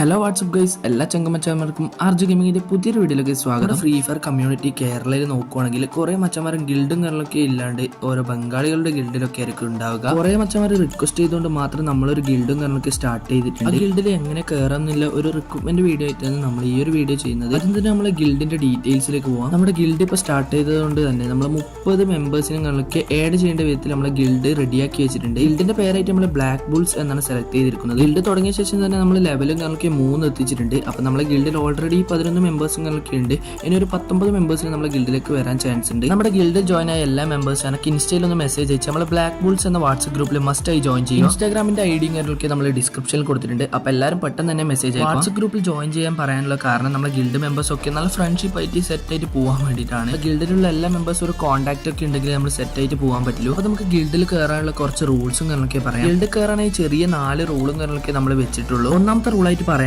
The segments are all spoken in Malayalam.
ഹലോ വാട്സ്ആപ്പ് ഗൈസ്, എല്ലാ ചങ്കമച്ചന്മാർക്കും ആർജു ഗെയിമിങ്ങിന്റെ പുതിയൊരു വീഡിയോയിലേക്ക് സ്വാഗതം. ഫ്രീ ഫയർ കമ്മ്യൂണിറ്റി കേരളയിൽ നോക്കുവാണെങ്കിൽ കുറെ മച്ചന്മാരും ഗിൽഡും കാര്യങ്ങളൊക്കെ ഇല്ലാണ്ട് ഓരോ ബംഗാളികളുടെ ഗിൽഡിലൊക്കെ ആയിരിക്കും ഉണ്ടാവുക. കുറെ മച്ചന്മാർ റിക്വസ്റ്റ് ചെയ്തുകൊണ്ട് മാത്രം നമ്മളൊരു ഗിൽഡും കാര്യങ്ങളൊക്കെ സ്റ്റാർട്ട് ചെയ്തിട്ടുണ്ട്. ആ ഗിൽഡിൽ എങ്ങനെ കയറാമെന്നില്ല ഒരു റിക്രൂട്ട്മെന്റ് വീഡിയോ ആയിട്ടാണ് നമ്മൾ ഈ ഒരു വീഡിയോ ചെയ്യുന്നത്. അതിന് തന്നെ നമ്മളെ ഗിൽഡിന്റെ ഡീറ്റെയിൽസിലേക്ക് പോകാം. നമ്മുടെ ഗിൽഡ് ഇപ്പോൾ സ്റ്റാർട്ട് ചെയ്തതുകൊണ്ട് തന്നെ നമ്മൾ 30 മെമ്പേഴ്സിനും കാര്യങ്ങളൊക്കെ ആഡ് ചെയ്യേണ്ട വിധത്തിൽ നമ്മളെ ഗിൽഡ് റെഡിയാക്കി വെച്ചിട്ടുണ്ട്. ഗിൽഡിന്റെ പേരായിട്ട് നമ്മൾ ബ്ലാക്ക് ബുൾസ് എന്നാണ് സെലക്ട് ചെയ്തിരിക്കുന്നത്. ഗിൽഡ് തുടങ്ങിയ ശേഷം തന്നെ നമ്മൾ ലെവലും 3 എത്തിച്ചിട്ടുണ്ട്. അപ്പൊ നമ്മളെ ഗിൽഡിൽ ഓൾറെഡി 11 മെമ്പേഴ്സും ഉണ്ട്. ഇനി ഒരു 19 മെമ്പേഴ്സിന് നമ്മളെ ഗിൽഡിലേക്ക് വരാൻ ചാൻസ് ഉണ്ട്. നമ്മുടെ ഗിൽഡിൽ ജോയിൻ ആയ എല്ലാ മെമ്പേഴ്സും എനിക്ക് ഇൻസ്റ്റയിൽ ഒന്ന് മെസ്സേജ് അയച്ച് നമ്മളെ ബ്ലാക്ക് ബുൾസ് എന്ന വാട്സ്ആപ്പ് ഗ്രൂപ്പിൽ മസ്റ്റ് ആയി ജോയിൻ ചെയ്യും. ഇൻസ്റ്റാഗ്രാമിന്റെ ഐഡിയും കാര്യങ്ങളൊക്കെ നമ്മൾ ഡിസ്ക്രിപ്ഷനിൽ കൊടുത്തിട്ടുണ്ട്. അപ്പൊ എല്ലാവരും പെട്ടെന്ന് തന്നെ മെസ്സേജ് അയക്കും. വാട്സ്ആപ്പ് ഗ്രൂപ്പിൽ ജോയിൻ ചെയ്യാൻ പറയാനുള്ള കാരണം നമ്മുടെ ഗിൽഡ് മെമ്പേഴ്സ് ഒക്കെ നല്ല ഫ്രണ്ട്ഷിപ്പ് ആയിട്ട് സെറ്റ് ആയിട്ട് പോകാൻ വേണ്ടിയിട്ടാണ്. ഗിൽഡിലുള്ള എല്ലാ മെമ്പേഴ്സും ഒരു കോൺടാക്ട് ഒക്കെ ഉണ്ടെങ്കിൽ നമ്മൾ സെറ്റ് ആയിട്ട് പോകാൻ പറ്റുള്ളൂ. അപ്പൊ നമുക്ക് ഗിൽഡിൽ കയറാനുള്ള കുറച്ച് റൂൾസും കാര്യങ്ങളൊക്കെ പറയാം. ഗിൽഡിൽ കയറാനായി ചെറിയ 4 റൂളും കാര്യങ്ങളൊക്കെ നമ്മൾ വെച്ചിട്ടുള്ളൂ. ഒന്നാമത്തെ റൂളായിട്ട് പറയാനുള്ളത്,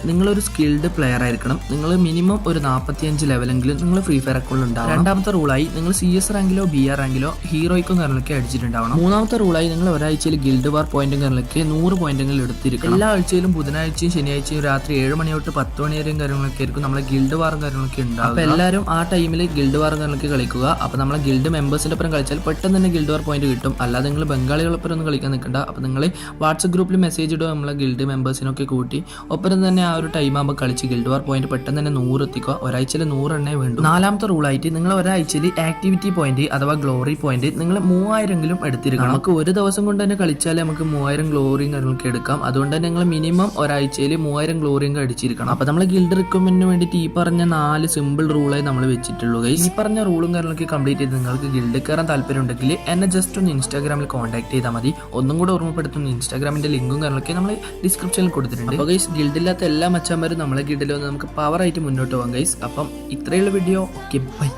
നിങ്ങളൊരു സ്കിൽഡ് പ്ലെയർ ആയിരിക്കണം. നിങ്ങൾ മിനിമം ഒരു 45 ലെവലെങ്കിലും നിങ്ങൾ ഫ്രീ ഫയർ അക്കൗണ്ടിൽ ഉണ്ടാവും. രണ്ടാമത്തെ റൂളായി നിങ്ങൾ CS റാങ്കിലോ BR റാങ്കിലോ ഹീറോയ്ക്കും കാര്യങ്ങളൊക്കെ അടിച്ചിട്ടുണ്ടാവണം. മൂന്നാമത്തെ റൂളായി നിങ്ങൾ ഒരാഴ്ചയിൽ ഗിൽഡ് വാർ പോയിന്റും കാര്യങ്ങളൊക്കെ 100 പോയിന്റുകൾ എടുത്തിരിക്കണം. എല്ലാ ആഴ്ചയിലും ബുധനാഴ്ചയും ശനിയാഴ്ചയും രാത്രി 7 മണി തൊട്ട് 10 മണി വരെയും കാര്യങ്ങളൊക്കെ ആയിരിക്കും നമ്മളെ ഗിൽഡ് വാറും കാര്യങ്ങളൊക്കെ ഉണ്ടാവും. അപ്പൊ എല്ലാവരും ആ ടൈമിൽ ഗിൽഡ് വാറും കാര്യങ്ങളൊക്കെ കളിക്കുക. അപ്പൊ നമ്മളെ ഗിൽഡ് മെമ്പേഴ്സിന്റെ ഒപ്പം കളിച്ചാൽ പെട്ടെന്ന് തന്നെ ഗിൽഡ് വാർ പോയിന്റ് കിട്ടും. അല്ലാതെ നിങ്ങൾ ബംഗാളികളൊപ്പം ഒന്നും കളിക്കാൻ നിൽക്കണ്ട. അപ്പൊ നിങ്ങൾ വാട്സ്ആപ്പ് ഗ്രൂപ്പിൽ മെസ്സേജ് ഇടുക നമ്മളെ ഗിൽഡ് മെമ്പേഴ്സിനൊക്കെ കൂട്ടി. ഒപ്പം തന്നെ ആ ഒരു ടൈം ആകുമ്പോൾ കളിച്ച് ഗിൽഡ് വാർ പോയിന്റ് പെട്ടെന്ന് തന്നെ 100 എത്തിക്കുക. ഒരാഴ്ചയിൽ 100 എണ്ണേ വേണ്ടു. നാലാമത്തെ റൂളായിട്ട് നിങ്ങൾ ഒരാഴ്ചയിൽ ആക്ടിവിറ്റി പോയിന്റ് അഥവാ ഗ്ലോറി പോയിന്റ് നിങ്ങൾ 3000 എടുത്തിരിക്കണം. നമുക്ക് ഒരു ദിവസം കൊണ്ട് തന്നെ കളിച്ചാൽ നമുക്ക് 3000 ഗ്ലോറിയും കാര്യങ്ങളൊക്കെ എടുക്കാം. അതുകൊണ്ട് തന്നെ നിങ്ങൾ മിനിമം ഒരാഴ്ചയിൽ 3000 ഗ്ലോറിയും അടിച്ചിരിക്കണം. അപ്പൊ നമ്മൾ ഗിൽഡ് റിക്വയർമെന്റിന് വേണ്ടിയിട്ട് ഈ പറഞ്ഞ 4 സിമ്പിൾ റൂളായി നമ്മൾ വെച്ചിട്ടുള്ളൂ. ഈ പറഞ്ഞ റൂളും കാര്യങ്ങളൊക്കെ കംപ്ലീറ്റ് ചെയ്ത് നിങ്ങൾക്ക് ഗിൽഡ് കയറാൻ താല്പര്യം ഉണ്ടെങ്കിൽ എന്നെ ജസ്റ്റ് ഒന്ന് ഇൻസ്റ്റാഗ്രാമിൽ കോൺടാക്ട് ചെയ്താൽ മതി. ഒന്നും കൂടെ ഓർമ്മപ്പെടുത്തുന്ന ഇൻസ്റ്റാഗ്രാമിന്റെ ലിങ്കും കാര്യങ്ങളൊക്കെ നമ്മൾ ഡിസ്ക്രിപ്ഷനിൽ കൊടുത്തിട്ടുണ്ട്. അപ്പോൾ ഗൈസ്, ഗിൽഡില്ലാത്ത എല്ലാ മച്ചന്മാരും നമ്മളെ ഗിൽഡിൽ വന്ന് നമുക്ക് പവർ ആയിട്ട് മുന്നോട്ട് പോകാം ഗൈസ്. അപ്പം ഇത്രയുള്ള വീഡിയോ. Okay, by.